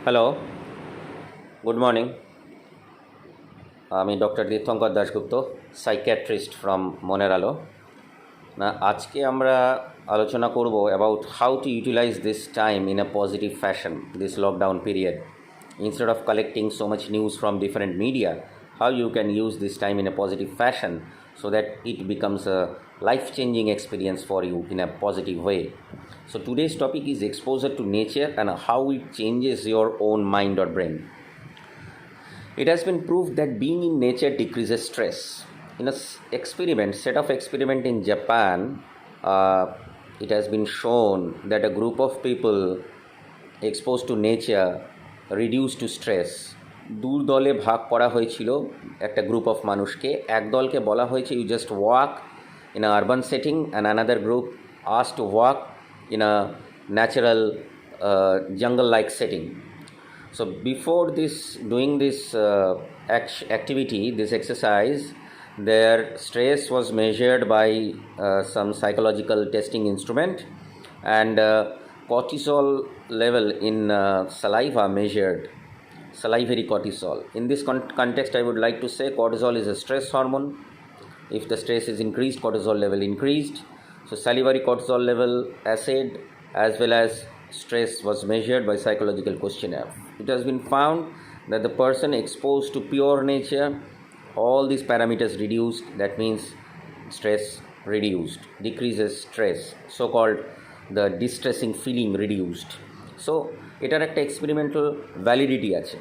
Hello, good morning. আমি doctor Tirthankar Dasgupta, psychiatrist from মনের আলো। না, আজকে আমরা আলোচনা করব about how to utilise this time in a positive fashion, this lockdown period. Instead of collecting so much news from different media, how you can use this time in a positive fashion so that it becomes a life-changing experience for you in a positive way. So today's topic is exposure to nature and how it changes your own mind or brain. It has been proved that being in nature decreases stress. In a set of experiment in Japan, it has been shown that a group of people exposed to nature reduced to stress. দু দলে ভাগ করা হয়েছিল একটা group of মানুষকে। এক দলকে বলা হয়েছে you just walk in a urban setting and another group asked to walk in a natural jungle like setting. So before doing this activity, this exercise, their stress was measured by some psychological testing instrument, and cortisol level in saliva measured, salivary cortisol. In this context, I would like to say cortisol is a stress hormone. If the stress is increased, cortisol level increased. So salivary cortisol level, acid, as well as stress was measured by psychological questionnaire. It has been found that the person exposed to pure nature, all these parameters reduced. That means stress reduced, decreases stress, so called the distressing feeling reduced. So এটার একটা experimental validity আছে।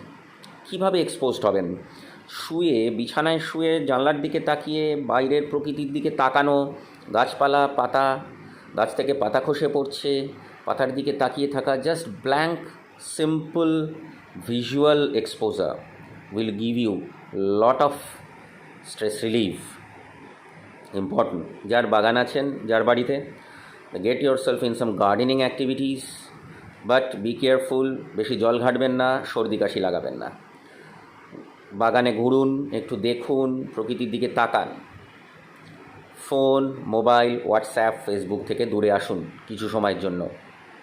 কীভাবে exposed হবেন? বিছানায় শুয়ে জানলার দিকে তাকিয়ে বাইরের প্রকৃতির দিকে তাকানো, গাছপালা, পাতা, গাছ থেকে পাতা খসে পড়ছে, পাতার দিকে তাকিয়ে থাকা, just blank simple visual exposure will give you lot of stress relief. Important. যার বাগান আছেন, যার বাড়িতে, get yourself in some gardening activities, but be careful, বেশি জল ঘাটবেন না, সর্দি কাশি লাগাবেন না। বাগানে ঘুরুন, একটু দেখুন, প্রকৃতির দিকে তাকান। ফোন, মোবাইল, হোয়াটসঅ্যাপ, ফেসবুক থেকে দূরে আসুন কিছু সময়ের জন্য,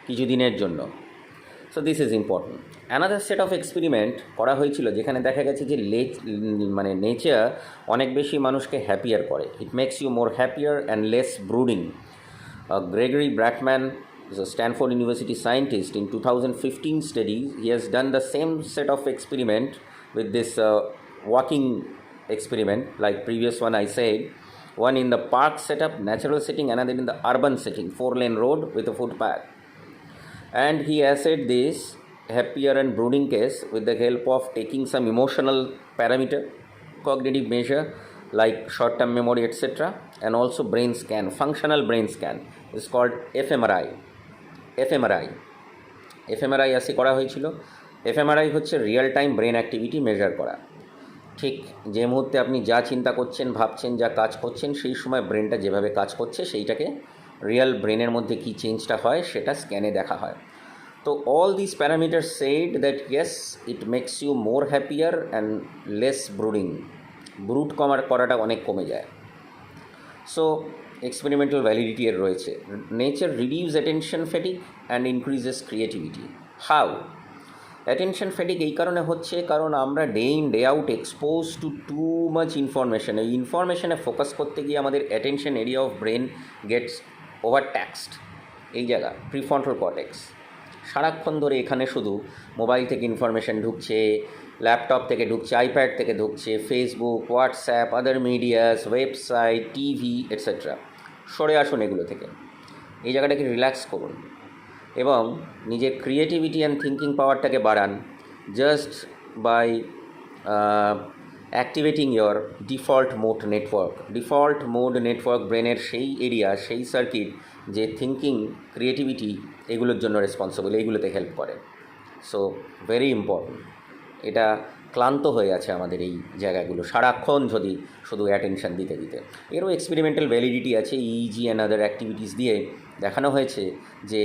কিছু দিনের জন্য। So this is important. Another set of experiment করা হয়েছিল যেখানে দেখা গেছে যে নেচার অনেক বেশি মানুষকে হ্যাপিয়ার করে। It makes you more happier and less brooding. Gregory Bratman is a Stanford University scientist. In 2015 study, he has done the same set of experiment with this walking experiment, like previous one I said. One in the park setup, natural setting, another in the urban setting, 4-lane road with a footpath. And he assayed this happier and brooding case with the help of taking some emotional parameter, cognitive measure like short-term memory, etc., and also brain scan, functional brain scan. It's called fMRI. fMRI আসে করা হয়েছিল। fMRI হচ্ছে real time brain activity measure করা। ঠিক যে মুহূর্তে আপনি যা চিন্তা করছেন, ভাবছেন, যা কাজ করছেন, সেই সময় ব্রেনটা যেভাবে কাজ করছে সেইটাকে রিয়েল ব্রেনের মধ্যে কী চেঞ্জটা হয় সেটা স্ক্যানে দেখা হয়। তো all this parameter said that yes, it makes you more happier and less brooding. Brood করাটা অনেক কমে যায়। সো এক্সপেরিমেন্টাল ভ্যালিডিটি এর রয়েছে। Nature reduce attention fatigue and increases creativity. How? Attention fatigue এই কারণে হচ্ছে কারণ আমরা day in day out expose too much information. এই ইনফরমেশনে ফোকাস করতে গিয়ে আমাদের attention area of brain gets overtaxed. এই জায়গা প্রিফ্রন্টাল কর্টেক্স সারাক্ষণ ধরে এখানে শুধু মোবাইল থেকে ইনফরমেশন ঢুকছে, ল্যাপটপ থেকে ঢুকছে, আইপ্যাড থেকে ঢুকছে, ফেসবুক, হোয়াটসঅ্যাপ, আদার মিডিয়াস, ওয়েবসাইট, টিভি, এটসেট্রা। সরে আসুন এগুলো থেকে, এই জায়গাটাকে রিল্যাক্স করুন এবং নিজের ক্রিয়েটিভিটি অ্যান্ড থিঙ্কিং পাওয়ারটাকে বাড়ান just by activating your default mode network. Default mode network ব্রেনের সেই এরিয়া, সেই সার্কিট যে থিঙ্কিং, ক্রিয়েটিভিটি এগুলোর জন্য রেসপন্সিবল, এইগুলোতে হেল্প করে। So very important. এটা ক্লান্ত হয়ে আছে আমাদের এই জায়গাগুলো সারাক্ষণ যদি শুধু অ্যাটেনশান দিতে দিতে। এরও এক্সপেরিমেন্টাল ভ্যালিডিটি আছে। ইইজি অ্যান্ড আদার অ্যাক্টিভিটিস দিয়ে দেখানো হয়েছে যে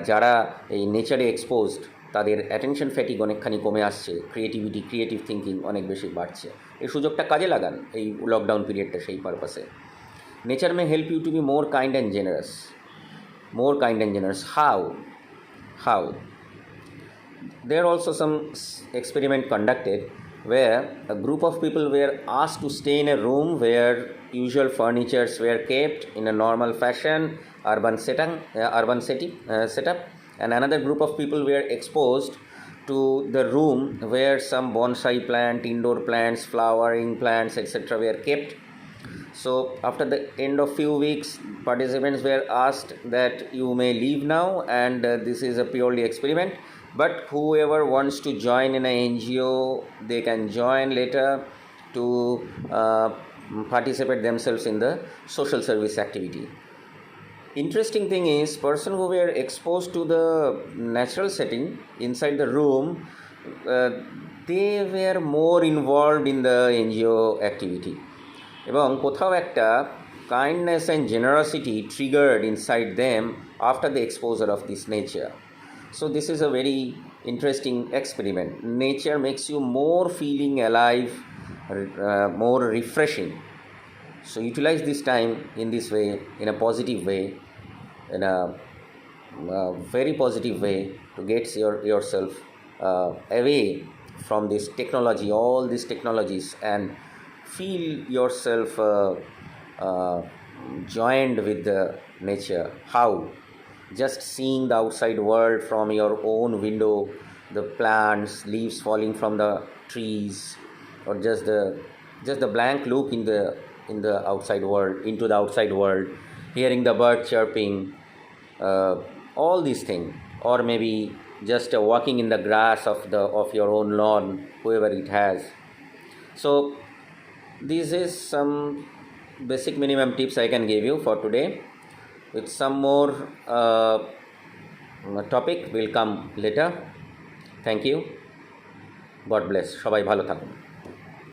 যারা এই নেচারে এক্সপোজড তাদের অ্যাটেনশন ফ্যাটিক অনেকখানি কমে আসছে, ক্রিয়েটিভ থিঙ্কিং অনেক বেশি বাড়ছে। এই সুযোগটা কাজে লাগান এই লকডাউন পিরিয়ডটা সেই পারপাসে। Nature may help you to be more kind and generous. How? there are also some experiment conducted where a group of people were asked to stay in a room where usual furnitures were kept in a normal fashion, setup, and another group of people were exposed to the room where some bonsai plant, indoor plants, flowering plants, etc. were kept. So after the end of few weeks, participants were asked that you may leave now, and this is a purely experiment. But whoever wants to join in an NGO, they can join later to participate themselves in the social service activity. Interesting thing is, person who were exposed to the natural setting inside the room, they were more involved in the NGO activity. এবং কোথাও একটা kindness and generosity triggered inside them after the exposure of this nature. So this is a very interesting experiment. Nature makes you more feeling alive, more refreshing. So utilize this time in this way, in a positive way, in a very positive way, to get yourself away from this technology, all these technologies, and feel yourself joined with the nature. How? Just seeing the outside world from your own window, the plants, leaves falling from the trees, or just the blank look in the outside world, into the outside world, hearing the bird chirping, all these things, or maybe just walking in the grass of your own lawn, whoever it has. So this is some basic minimum tips I can give you for today. With some more topic will come later. Thank you. God bless. সবাই ভালো থাকুন.